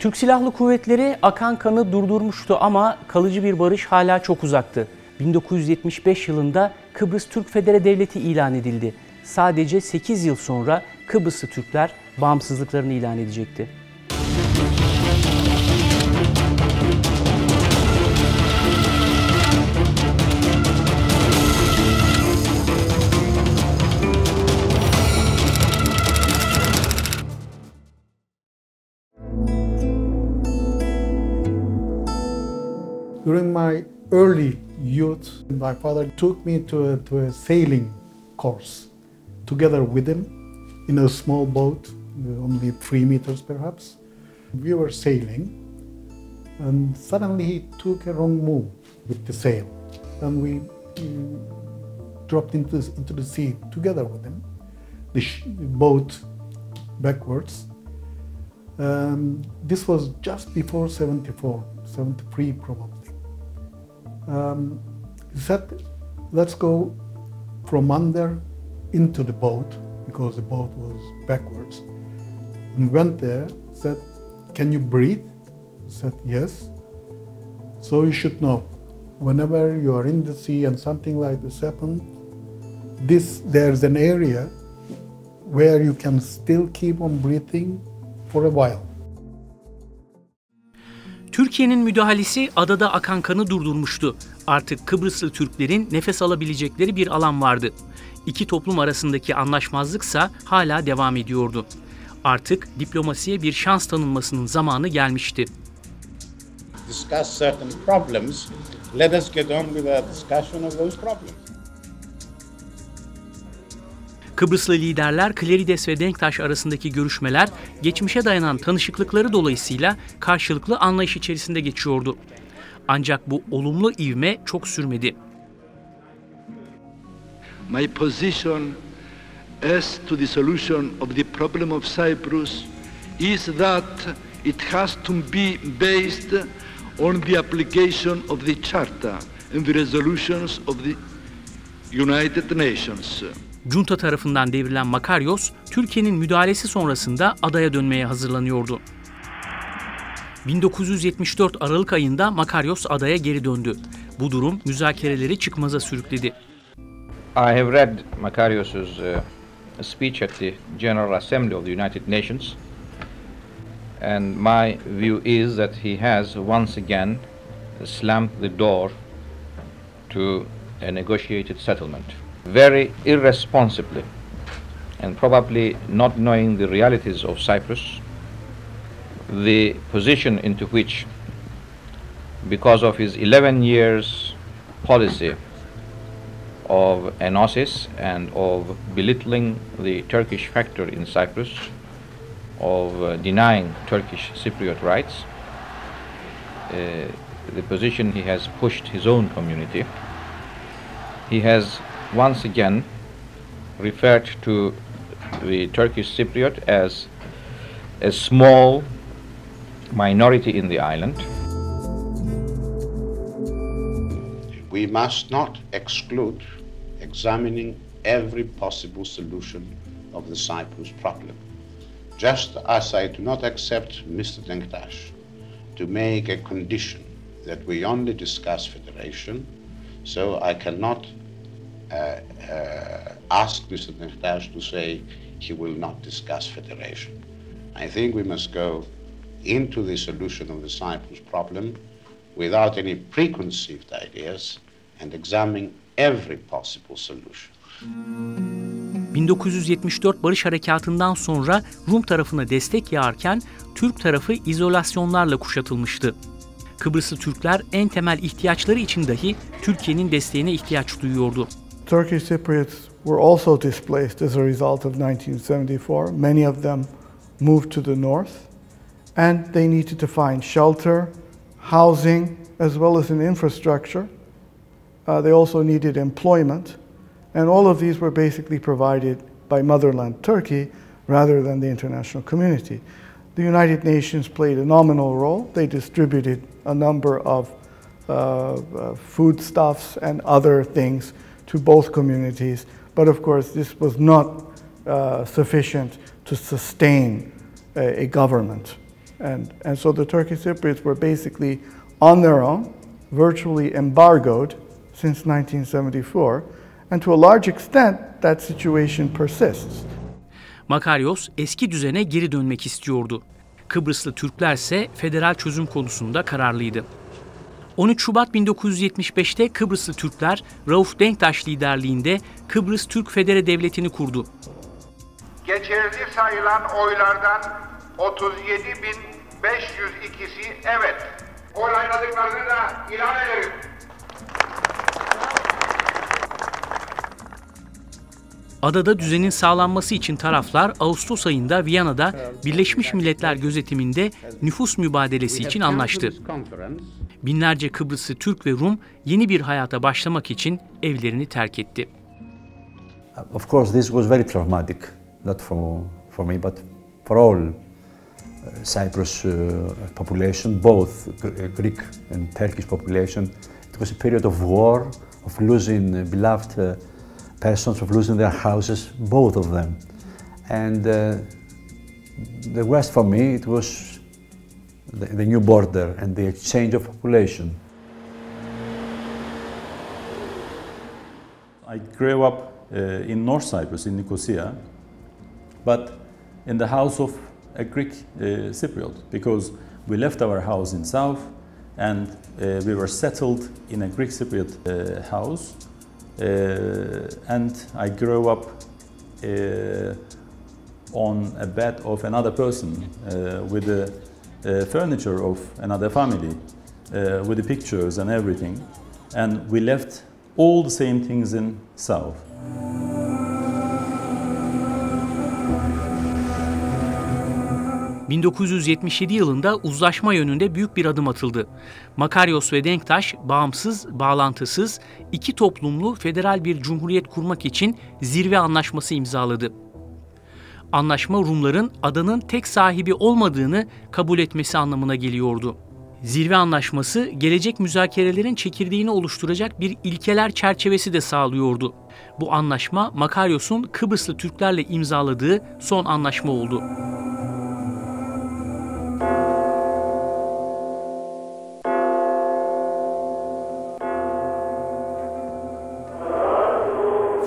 Türk Silahlı Kuvvetleri akan kanı durdurmuştu ama kalıcı bir barış hala çok uzaktı. 1975 yılında Kıbrıs Türk Federe Devleti ilan edildi. Sadece 8 yıl sonra Kıbrıslı Türkler bağımsızlıklarını ilan edecekti. During my early youth, my father took me to a sailing course together with him in a small boat, only 3 meters perhaps. We were sailing and suddenly he took a wrong move with the sail and we dropped into the sea together with him, the boat backwards. This was just before 74, 73 probably. He said, let's go from under into the boat, because the boat was backwards. And went there, said, can you breathe? I said, yes. So you should know, whenever you are in the sea and something like this happens, there's an area where you can still keep on breathing for a while. Türkiye'nin müdahalesi adada akan kanı durdurmuştu. Artık Kıbrıslı Türklerin nefes alabilecekleri bir alan vardı. İki toplum arasındaki anlaşmazlıksa hala devam ediyordu. Artık diplomasiye bir şans tanınmasının zamanı gelmişti. Discuss certain problems. Let us get on with the discussion of those problems. Kıbrıslı liderler Klerides ve Denktaş arasındaki görüşmeler geçmişe dayanan tanışıklıkları dolayısıyla karşılıklı anlayış içerisinde geçiyordu. Ancak bu olumlu ivme çok sürmedi. My position as to the solution of the problem of Cyprus is that it has to be based on the application of the Charter and the resolutions of the United Nations. Junta tarafından devrilen Makaryos, Türkiye'nin müdahalesi sonrasında adaya dönmeye hazırlanıyordu. 1974 Aralık ayında Makaryos adaya geri döndü. Bu durum müzakereleri çıkmaza sürükledi. I have read Makaryos's speech at the General Assembly of the United Nations, and my view is that he has once again slammed the door to a negotiated settlement. Very irresponsibly, and probably not knowing the realities of Cyprus, the position into which, because of his 11 years policy of enosis and of belittling the Turkish factor in Cyprus, of denying Turkish Cypriot rights, the position he has pushed his own community, he has once again referred to the Turkish Cypriot as a small minority in the island. We must not exclude examining every possible solution of the Cyprus problem. Just as I do not accept Mr. Denktaş to make a condition that we only discuss federation, so I cannot ask Mr. Denktaş to say he will not discuss federation. I think we must go into the solution of the Cyprus problem without any preconceived ideas and examine every possible solution. 1974 Barış Harekatı'ndan sonra Rum tarafına destek yağarken Türk tarafı izolasyonlarla kuşatılmıştı. Kıbrıslı Türkler en temel ihtiyaçları için dahi Türkiye'nin desteğine ihtiyaç duyuyordu. Turkish Cypriots were also displaced as a result of 1974. Many of them moved to the north and they needed to find shelter, housing, as well as an infrastructure. They also needed employment, and all of these were basically provided by motherland Turkey rather than the international community. The United Nations played a nominal role. They distributed a number of foodstuffs and other things to both communities, but of course this was not sufficient to sustain a government. And so the Turkish Cypriots were basically on their own, virtually embargoed since 1974, and to a large extent that situation persists. Makaryos eski düzene geri dönmek istiyordu. Kıbrıslı Türkler ise federal çözüm konusunda kararlıydı. 13 Şubat 1975'te Kıbrıslı Türkler Rauf Denktaş liderliğinde Kıbrıs Türk Federe Devleti'ni kurdu. Geçerli sayılan oylardan 37.502'si evet. Oyladıklarını da ilan ederim. Adada düzenin sağlanması için taraflar Ağustos ayında Viyana'da Birleşmiş Milletler gözetiminde nüfus mübadelesi için anlaştı. Binlerce Kıbrıslı Türk ve Rum yeni bir hayata başlamak için evlerini terk etti. Of course, this was very traumatic, not for me, but for all Cyprus population, both Greek and Turkish population. It was a period of war, of losing beloved persons, of losing their houses, both of them. And the worst for me, it was the new border and the exchange of population. I grew up in North Cyprus, in Nicosia, but in the house of a Greek Cypriot, because we left our house in south and we were settled in a Greek Cypriot house. And I grew up on a bed of another person, with the furniture of another family, with the pictures and everything. And we left all the same things in south. ...1977 yılında uzlaşma yönünde büyük bir adım atıldı. Makaryos ve Denktaş, bağımsız, bağlantısız, iki toplumlu federal bir cumhuriyet kurmak için zirve anlaşması imzaladı. Anlaşma Rumların adanın tek sahibi olmadığını kabul etmesi anlamına geliyordu. Zirve anlaşması, gelecek müzakerelerin çekirdeğini oluşturacak bir ilkeler çerçevesi de sağlıyordu. Bu anlaşma, Makaryos'un Kıbrıslı Türklerle imzaladığı son anlaşma oldu.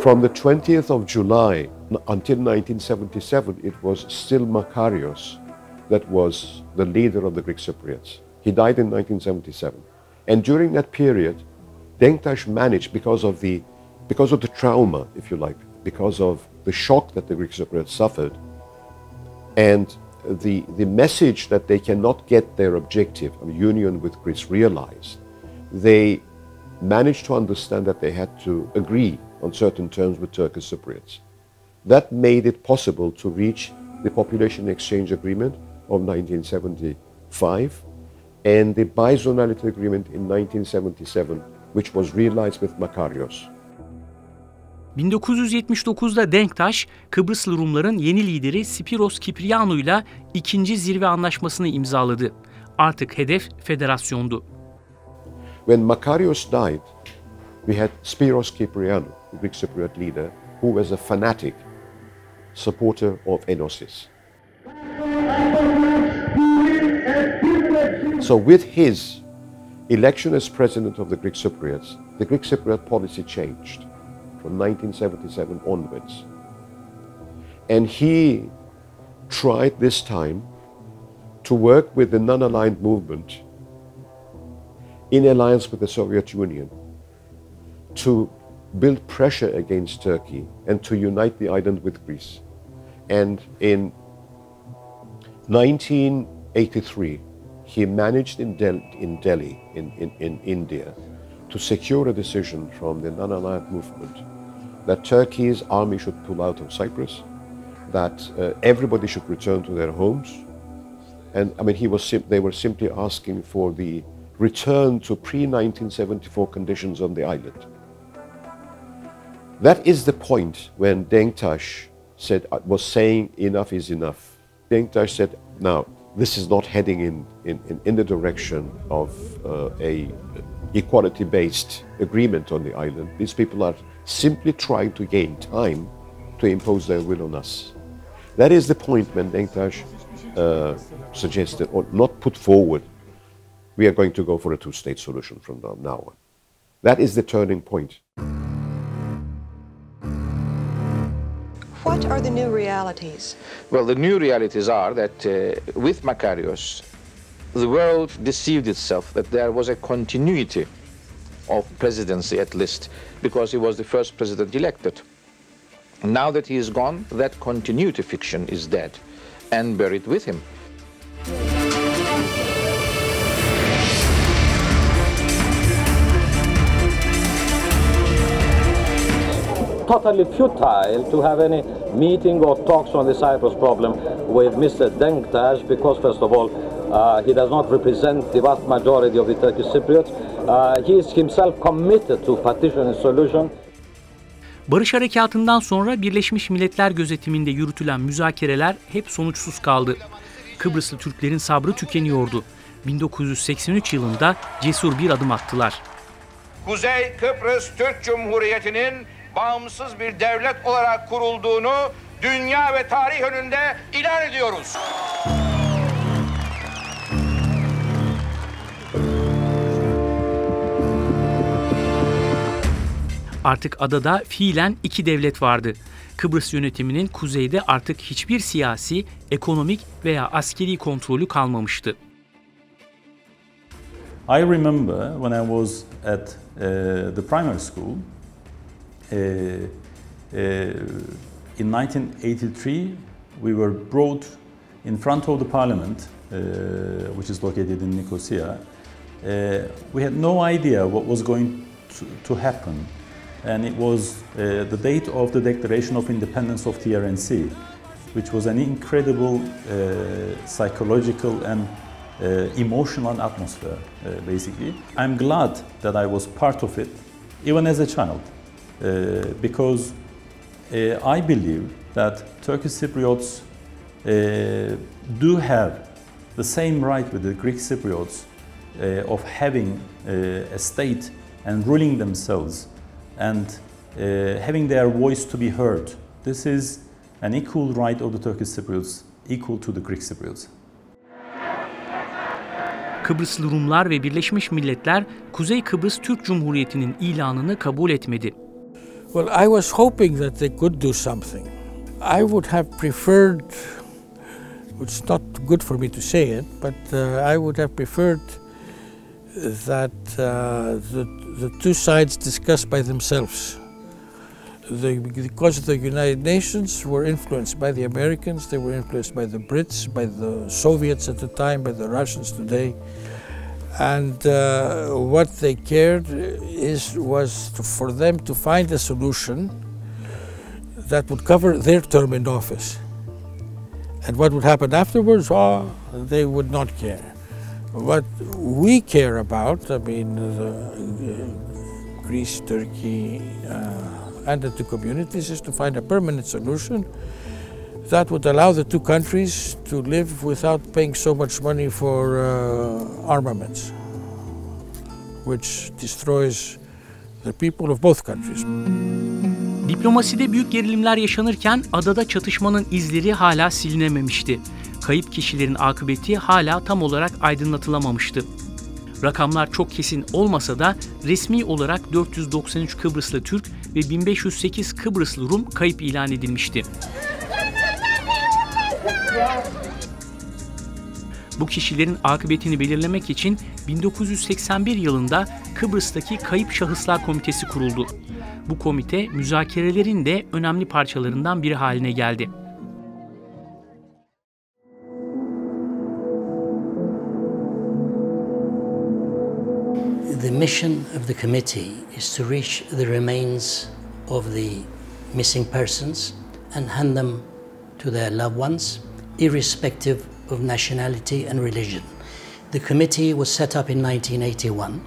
From the 20th of July until 1977, it was still Makaryos that was the leader of the Greek Cypriots. He died in 1977. And during that period, Denktaş managed, because of the trauma, if you like, because of the shock that the Greek Cypriots suffered, and the message that they cannot get their objective of union with Greece realized, they managed to understand that they had to agree on certain terms with Turkish Cypriots. That made it possible to reach the Population Exchange Agreement of 1975 and the Bizonality Agreement in 1977, which was realized with Makaryos. 1979'da Denktaş, Kıbrıslı Rumların yeni lideri Spiros Kiprianu'yla ikinci zirve anlaşmasını imzaladı. Artık hedef federasyondu. When Makaryos died, we had Spiros Kiprianou, the Greek Cypriot leader, who was a fanatic supporter of Enosis. So with his election as president of the Greek Cypriot policy changed from 1977 onwards. And he tried this time to work with the non-aligned movement in alliance with the Soviet Union to build pressure against Turkey and to unite the island with Greece. And in 1983, he managed in Delhi, in India, to secure a decision from the non-aligned movement that Turkey's army should pull out of Cyprus, that everybody should return to their homes. And I mean, they were simply asking for the return to pre-1974 conditions on the island. That is the point when Denktaş was saying enough is enough. Denktaş said, now, this is not heading in the direction of a equality-based agreement on the island. These people are simply trying to gain time to impose their will on us. That is the point when Denktaş suggested or not put forward, we are going to go for a two-state solution from now on. That is the turning point. What are the new realities? Well, the new realities are that with Makarios, the world deceived itself that there was a continuity of presidency at least, because he was the first president elected. Now that he is gone, that continuity fiction is dead and buried with him. Totally futile to have any meeting or talks on the Cyprus problem with Mr. Denktash, because first of all, he does not represent the vast majority of the Turkish Cypriots. He is himself committed to partition and solution. Barış Harekatı'ndan sonra Birleşmiş Milletler gözetiminde yürütülen müzakereler hep sonuçsuz kaldı. Kıbrıslı Türklerin sabrı tükeniyordu. 1983 yılında cesur bir adım attılar. Kuzey Kıbrıs Türk Cumhuriyeti'nin bağımsız bir devlet olarak kurulduğunu dünya ve tarih önünde ilan ediyoruz. Artık adada fiilen iki devlet vardı. Kıbrıs yönetiminin kuzeyde artık hiçbir siyasi, ekonomik veya askeri kontrolü kalmamıştı. I remember when I was at the primary school, in 1983 we were brought in front of the parliament, which is located in Nicosia. We had no idea what was going to happen. And it was the date of the Declaration of Independence of TRNC, which was an incredible psychological and emotional atmosphere, basically. I'm glad that I was part of it, even as a child, because I believe that Turkish Cypriots do have the same right with the Greek Cypriots of having a state and ruling themselves, and having their voice to be heard. This is an equal right of the Turkish Cypriots, equal to the Greek Cypriots. Kıbrıslı Rumlar ve Birleşmiş Milletler Kuzey Kıbrıs Türk Cumhuriyeti'nin ilanını kabul etmedi. Well, I was hoping that they could do something. I would have preferred, it's not good for me to say it, but I would have preferred that the two sides discuss by themselves. Because the United Nations were influenced by the Americans, they were influenced by the Brits, by the Soviets at the time, by the Russians today. And what they cared was for them to find a solution that would cover their term in office. And what would happen afterwards, they would not care. What we care about, I mean, Greece, Turkey, and the two communities, is to find a permanent solution that would allow the two countries to live without paying so much money for armaments, which destroys the people of both countries. Diplomaside büyük gerilimler yaşanırken adada çatışmanın izleri hala silinememişti. Kayıp kişilerin akıbeti hala tam olarak aydınlatılamamıştı. Rakamlar çok kesin olmasa da resmi olarak 493 Kıbrıslı Türk ve 1508 Kıbrıslı Rum kayıp ilan edilmişti. Bu kişilerin akıbetini belirlemek için 1981 yılında Kıbrıs'taki Kayıp Şahıslar Komitesi kuruldu. Bu komite müzakerelerin de önemli parçalarından biri haline geldi. The mission of the committee is to reach the remains of the missing persons and hand them to their loved ones, irrespective of nationality and religion. The committee was set up in 1981,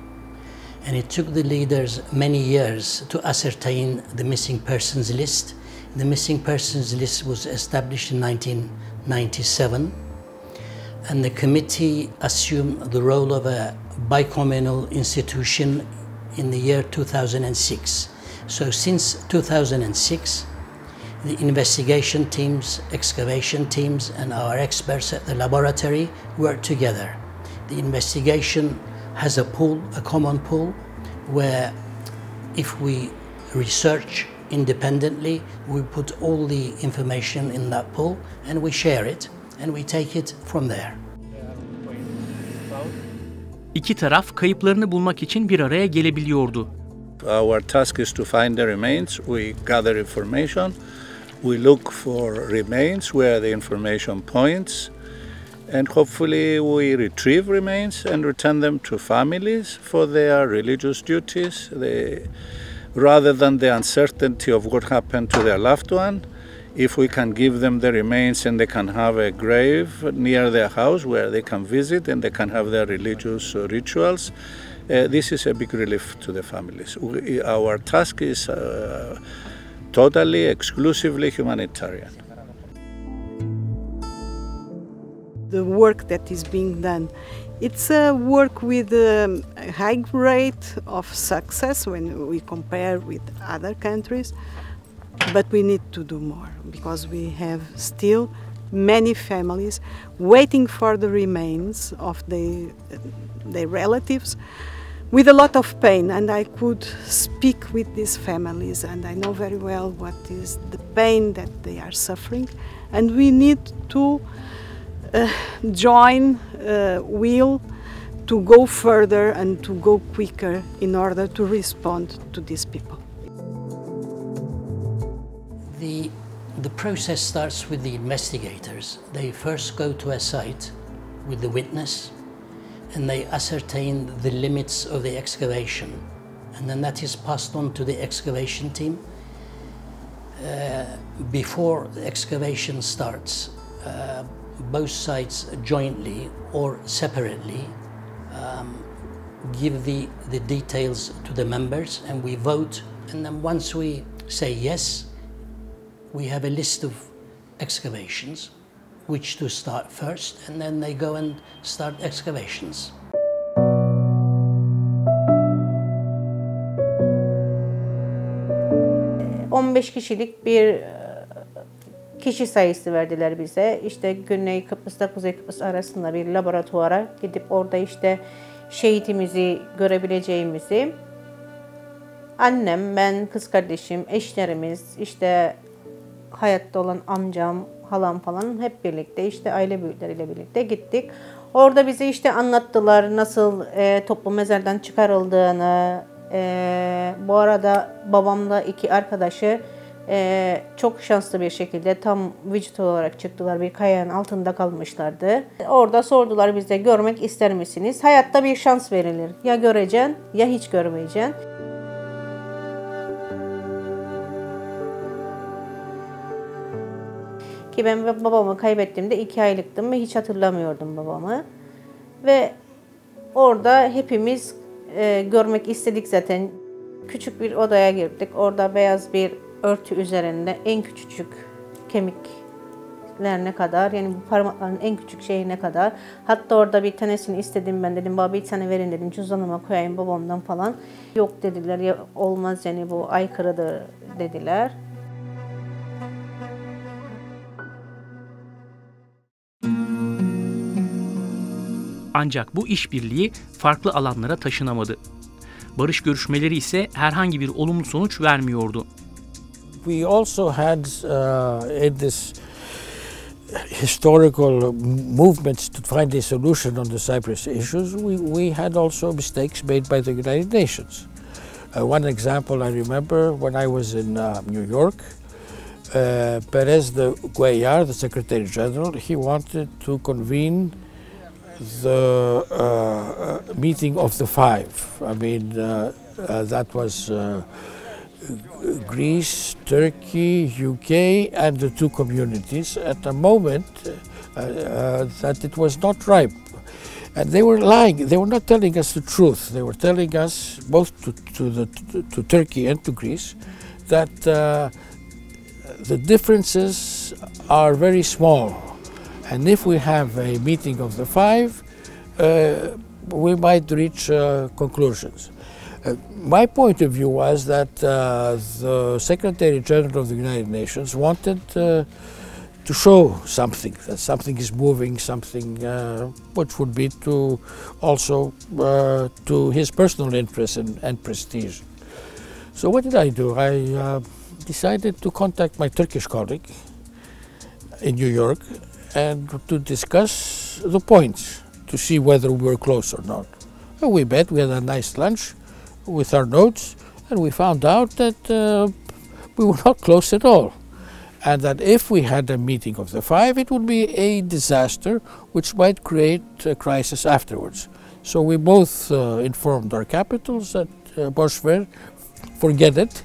and it took the leaders many years to ascertain the missing persons list. The missing persons list was established in 1997, and the committee assumed the role of a bicommunal institution in the year 2006. So since 2006, The investigation teams, excavation teams, and our experts at the laboratory work together. The investigation has a pool, a common pool, where if we research independently, we put all the information in that pool and we share it and we take it from there. İki taraf kayıplarını bulmak için bir araya gelebiliyordu. Our task is to find the remains. We gather information. We look for remains where the information points. And hopefully we retrieve remains and return them to families for their religious duties. Rather than the uncertainty of what happened to their loved one, if we can give them the remains and they can have a grave near their house where they can visit and they can have their religious rituals, this is a big relief to the families. Our task is totally, exclusively humanitarian. The work that is being done, it's a work with a high rate of success when we compare with other countries, but we need to do more because we have still many families waiting for the remains of their relatives with a lot of pain, and I could speak with these families and I know very well what is the pain that they are suffering, and we need to join will to go further and to go quicker in order to respond to these people. The process starts with the investigators. They first go to a site with the witness and they ascertain the limits of the excavation, and then that is passed on to the excavation team. Before the excavation starts, both sides jointly or separately give the details to the members and we vote, and then once we say yes, we have a list of excavations which to start first, and then they go and start excavations. kişilik bir kişi sayısı verdiler bize. İşte Güney Kıbrıs'ta Kuzey Kıbrıs arasında bir laboratuvara gidip orada işte şehitimizi görebileceğimizi, annem, ben, kız kardeşim, eşlerimiz, işte hayatta olan amcam, halam falan hep birlikte işte aile büyükleriyle birlikte gittik. Orada bize işte anlattılar nasıl toplu mezardan çıkarıldığını. Bu arada babamla iki arkadaşı çok şanslı bir şekilde tam vücut olarak çıktılar. Bir kayanın altında kalmışlardı. Orada sordular bize, görmek ister misiniz? Hayatta bir şans verilir. Ya göreceksin ya hiç görmeyeceksin. Ki ben babamı kaybettiğimde 2 aylıktım ve hiç hatırlamıyordum babamı. Ve orada hepimiz görmek istedik zaten. Küçük bir odaya girdik. Orada beyaz bir örtü üzerinde en küçücük kemiklerine kadar, yani bu parmakların en küçük şeyine kadar. Hatta orada bir tanesini istedim ben, dedim baba bir tane verin dedim, cüzdanıma koyayım babamdan falan. Yok dediler, ya olmaz yani bu aykırıdır dediler. Ancak bu işbirliği farklı alanlara taşınamadı. Barış görüşmeleri ise herhangi bir olumlu sonuç vermiyordu. We also had in this historical movements to find a solution on the Cyprus issues, we had also mistakes made by the United Nations. One example I remember when I was in New York, Perez de Cuellar, the Secretary General, he wanted to convene the meeting of the five. I mean, that was Greece, Turkey, UK, and the 2 communities at a moment that it was not ripe. And they were lying. They were not telling us the truth. They were telling us, both to Turkey and to Greece, that the differences are very small. And if we have a meeting of the 5, we might reach conclusions. My point of view was that the Secretary General of the United Nations wanted to show something, that something is moving, something which would be to also to his personal interest and prestige. So what did I do? I decided to contact my Turkish colleague in New York and to discuss the points, to see whether we were close or not. And we met, we had a nice lunch with our notes, and we found out that we were not close at all. And that if we had a meeting of the five, it would be a disaster which might create a crisis afterwards. So we both informed our capitals that Boşver, forget it,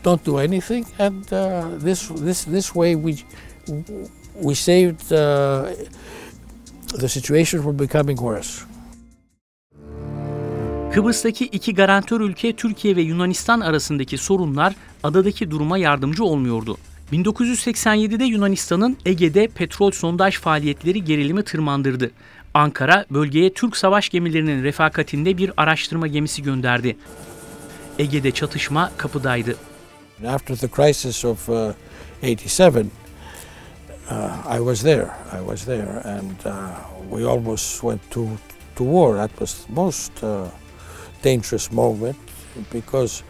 don't do anything, and this way we saved the situation from becoming worse. Kıbrıs'taki iki garantör ülke Türkiye ve Yunanistan arasındaki sorunlar adadaki duruma yardımcı olmuyordu. 1987'de Yunanistan'ın Ege'de petrol sondaj faaliyetleri gerilimi tırmandırdı. Ankara, bölgeye Türk savaş gemilerinin refakatinde bir araştırma gemisi gönderdi. Ege'de çatışma kapıdaydı. After the crisis of 87, I was there, and we almost went to war. That was the most dangerous moment because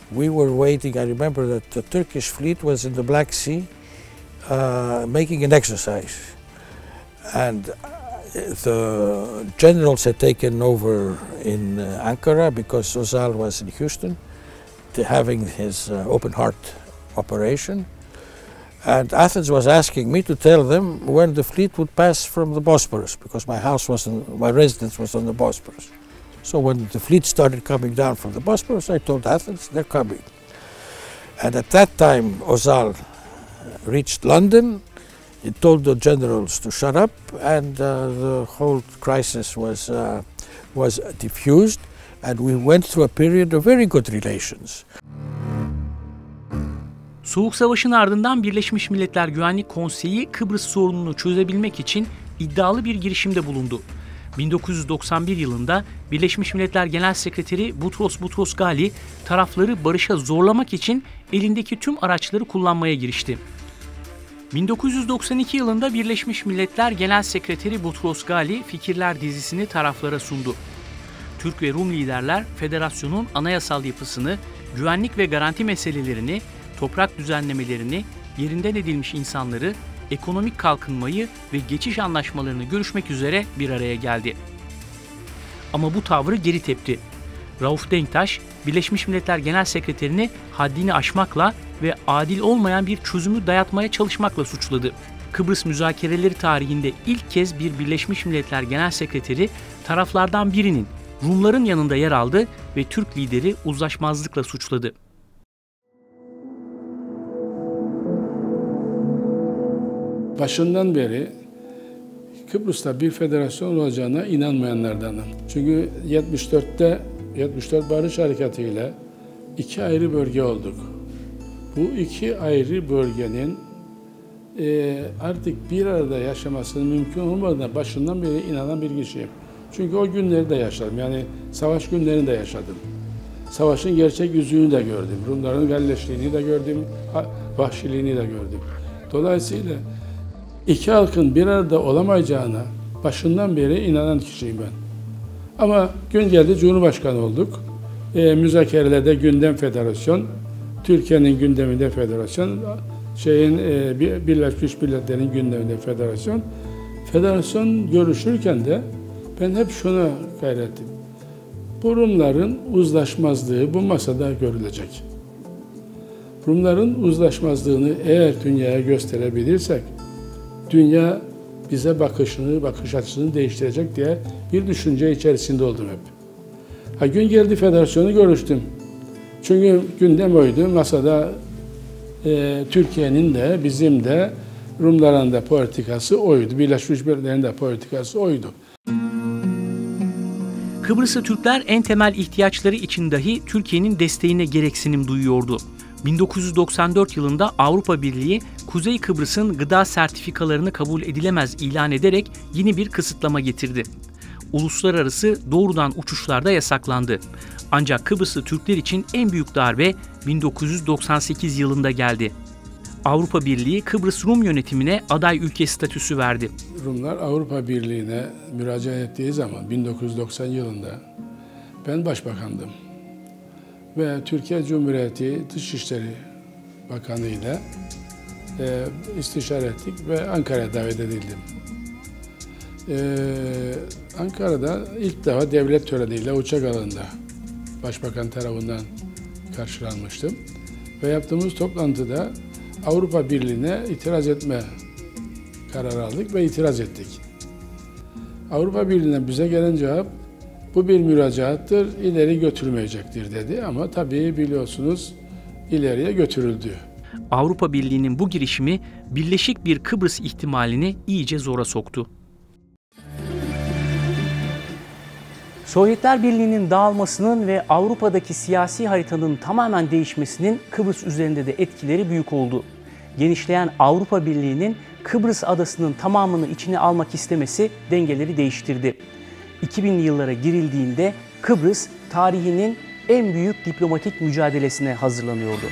we were waiting. I remember that the Turkish fleet was in the Black Sea making an exercise, and the generals had taken over in Ankara because Özal was in Houston, having his open heart operation. And Athens was asking me to tell them when the fleet would pass from the Bosporus, because my residence was on the Bosporus. So when the fleet started coming down from the Bosporus, I told Athens, they're coming. And at that time, Özal reached London. He told the generals to shut up, and the whole crisis was diffused, and we went through a period of very good relations. Soğuk Savaş'ın ardından Birleşmiş Milletler Güvenlik Konseyi Kıbrıs sorununu çözebilmek için iddialı bir girişimde bulundu. 1991 yılında Birleşmiş Milletler Genel Sekreteri Boutros Ghali tarafları barışa zorlamak için elindeki tüm araçları kullanmaya girişti. 1992 yılında Birleşmiş Milletler Genel Sekreteri Boutros Ghali fikirler dizisini taraflara sundu. Türk ve Rum liderler federasyonun anayasal yapısını, güvenlik ve garanti meselelerini, toprak düzenlemelerini, yerinden edilmiş insanları, ekonomik kalkınmayı ve geçiş anlaşmalarını görüşmek üzere bir araya geldi. Ama bu tavrı geri tepti. Rauf Denktaş, Birleşmiş Milletler Genel Sekreterini haddini aşmakla ve adil olmayan bir çözümü dayatmaya çalışmakla suçladı. Kıbrıs müzakereleri tarihinde ilk kez bir Birleşmiş Milletler Genel Sekreteri taraflardan birinin Rumların yanında yer aldı ve Türk lideri uzlaşmazlıkla suçladı. Başından beri Kıbrıs'ta bir federasyon olacağına inanmayanlardanım. Çünkü 74 Barış Harekâtı ile iki ayrı bölge olduk. Bu iki ayrı bölgenin artık bir arada yaşamasının mümkün olmadığına başından beri inanan bir kişiyim. Çünkü o günleri de yaşadım. Yani savaş günlerini de yaşadım. Savaşın gerçek yüzünü de gördüm. Rumların galleşliğini de gördüm, vahşiliğini de gördüm. Dolayısıyla iki halkın bir arada olamayacağına başından beri inanan kişiyim ben. Ama gün geldi Cumhurbaşkanı olduk. Müzakerelerde gündem federasyon, Türkiye'nin gündeminde federasyon, Birleşmiş Milletler'in gündeminde federasyon. Federasyon görüşürken de ben hep şuna gayrettim. Bu Rumların uzlaşmazlığı bu masada görülecek. Rumların uzlaşmazlığını eğer dünyaya gösterebilirsek, dünya bize bakış açısını değiştirecek diye bir düşünce içerisinde oldum hep. Gün geldi federasyonu görüştüm. Çünkü gündem oydu. Masada Türkiye'nin de bizim de Rumların da politikası oydu. Birleşmiş Milletler'in de politikası oydu. Kıbrıslı Türkler en temel ihtiyaçları için dahi Türkiye'nin desteğine gereksinim duyuyordu. 1994 yılında Avrupa Birliği, Kuzey Kıbrıs'ın gıda sertifikalarını kabul edilemez ilan ederek yeni bir kısıtlama getirdi. Uluslararası doğrudan uçuşlar da yasaklandı. Ancak Kıbrıslı Türkler için en büyük darbe 1998 yılında geldi. Avrupa Birliği Kıbrıs Rum yönetimine aday ülke statüsü verdi. Rumlar Avrupa Birliği'ne müracaat ettiği zaman 1990 yılında ben başbakandım. Ve Türkiye Cumhuriyeti Dışişleri Bakanı ile istişare ettik ve Ankara'ya davet edildim. Ankara'da ilk defa devlet töreniyle uçak alanında Başbakan tarafından karşılanmıştım. Ve yaptığımız toplantıda Avrupa Birliği'ne itiraz etme kararı aldık ve itiraz ettik. Avrupa Birliği'nden bize gelen cevap, bu bir müracaattır, ileri götürmeyecektir dedi ama tabii biliyorsunuz ileriye götürüldü. Avrupa Birliği'nin bu girişimi birleşik bir Kıbrıs ihtimalini iyice zora soktu. Sovyetler Birliği'nin dağılmasının ve Avrupa'daki siyasi haritanın tamamen değişmesinin Kıbrıs üzerinde de etkileri büyük oldu. Genişleyen Avrupa Birliği'nin Kıbrıs Adası'nın tamamını içine almak istemesi dengeleri değiştirdi. 2000'li yıllara girildiğinde Kıbrıs tarihinin en büyük diplomatik mücadelesine hazırlanıyordu.